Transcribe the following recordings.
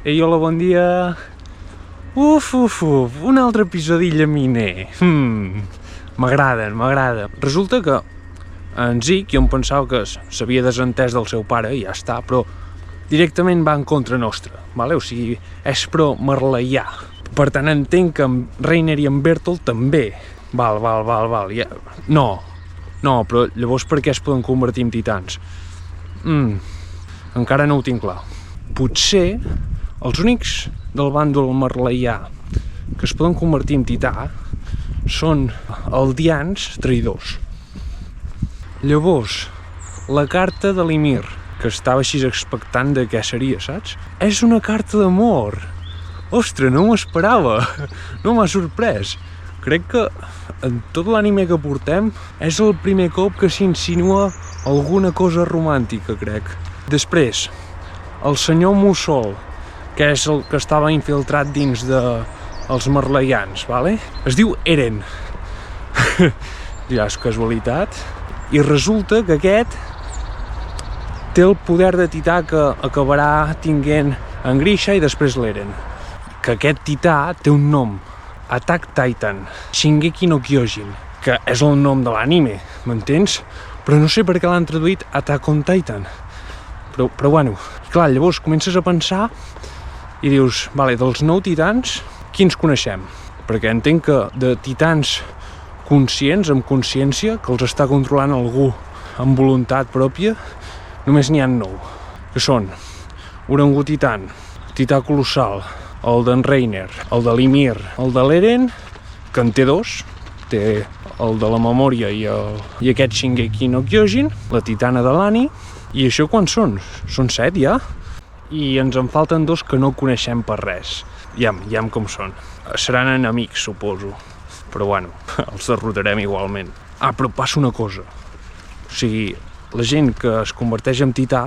Ei, hola, bon dia. Uf, un altre episodi llaminer. M'agrada. Resulta que en Zic, jo em pensava que s'havia desentès del seu pare i ja està, però directament va en contra nostra, vale? O sigui, és pro marleià. Per tant, entenc que en Reiner i en Bertolt també. Val. Ja. No, però llavors per què es poden convertir en titans? Encara no ho tinc clar. Potser els únics del bàndol marleià que es poden convertir en tità són eldians traïdors. Llavors, la carta de l'Ymir, que estava així expectant de què seria, saps? És una carta d'amor. Ostres, no m'ho esperava. No m'ha sorprès. Crec que en tot l'anime que portem és el primer cop que s'insinua alguna cosa romàntica, crec. Després, el senyor Mussol, que és el que estava infiltrat dins dels marleians, vale? Es diu Eren. Ja és casualitat. I resulta que aquest té el poder de tità que acabarà tinguent en Grisha i després l'Eren. Que aquest tità té un nom, Attack Titan, Shingeki no Kyojin, que és el nom de l'anime, m'entens? Però no sé per què l'han traduït Attack on Titan. Però bueno, clar, llavors comences a pensar i dius, vale, dels 9 titans, quins coneixem? Perquè entenc que de titans conscients, amb consciència, que els està controlant algú amb voluntat pròpia, només n'hi ha 9, que són Orangutitan, Tità Colossal, el d'en Reiner, el de l'Ymir, el de l'Eren, que en té 2, té el de la memòria i aquest Shingeki no Kyojin, la titana de l'Ani, i això quants són? Són 7 ja? I ens en falten 2 que no coneixem per res. Ja com són. Seran enemics, suposo. Però bueno, els derrotarem igualment. Però passa una cosa. O sigui, la gent que es converteix en tità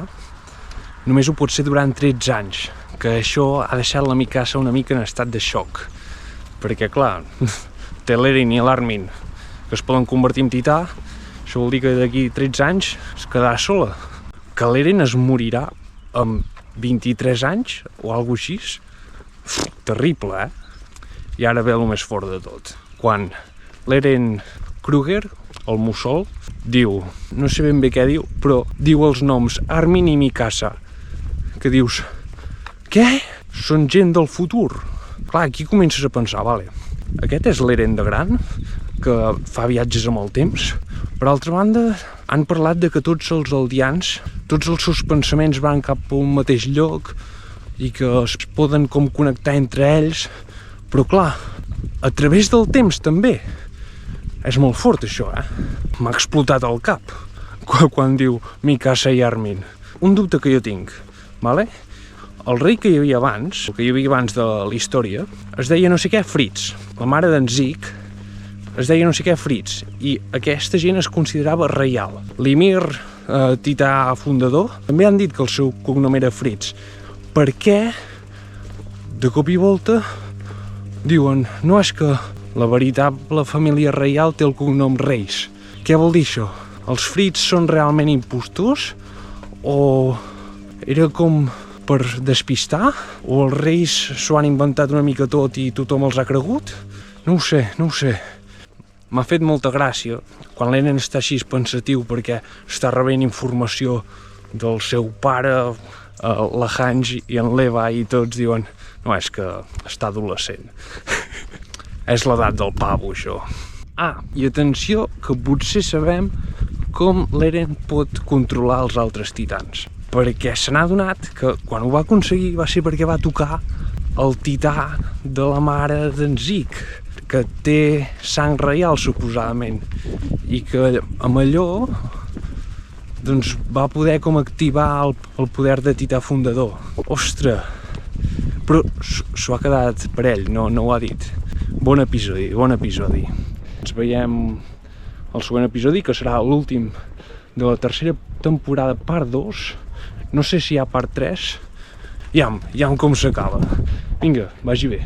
només ho pot ser durant 13 anys. Que això ha deixat la Mikasa una mica en estat de xoc. Perquè, clar, té l'Eren i l'Armin que es poden convertir en tità. Això vol dir que d'aquí 13 anys es quedarà sola. Que l'Eren es morirà amb 23 anys o alguna cosa així. Terrible, I ara ve el més fort de tot. Quan l'Eren Kruger, el Mussol, diu, no sé ben bé què diu, però diu els noms Armin i Mikasa. Que dius, què? Són gent del futur. Clar, aquí comences a pensar, vale, aquest és l'Eren de gran, que fa viatges amb el temps. Per altra banda, han parlat de que tots els eldians, tots els seus pensaments van cap a un mateix lloc i que es poden com connectar entre ells, però clar, a través del temps també. És molt fort això, M'ha explotat el cap quan diu Mikasa i Armin. Un dubte que jo tinc, vale? El rei que hi havia abans, el que hi havia abans de la història, es deia no sé què Fritz. La mare d'en Zic es deia no sé què Fritz, i aquesta gent es considerava reial. L'Ymir, tità fundador, també han dit que el seu cognom era Fritz. Per què, de cop i volta, diuen, no, és que la veritable família reial té el cognom Reis. Què vol dir això? Els Fritz són realment impostors? O era com per despistar? O els reis s'ho han inventat una mica tot i tothom els ha cregut? No ho sé. M'ha fet molta gràcia quan l'Eren està així pensatiu perquè està rebent informació del seu pare, la Hanji i en Levi, i tots diuen, no, és que està adolescent. És l'edat del pavo, això. I atenció, que potser sabem com l'Eren pot controlar els altres titans. Perquè se n'ha adonat que quan ho va aconseguir va ser perquè va tocar el tità de la mare d'en Zic, que té sang reial, suposadament, i que amb allò doncs, va poder com activar el poder de tità fundador. Ostres! Però s'ho ha quedat per ell, no ho ha dit. Bon episodi. Ens veiem al següent episodi, que serà l'últim de la tercera temporada, part 2. No sé si hi ha part 3. Ja com s'acaba. Vinga, vagi bé.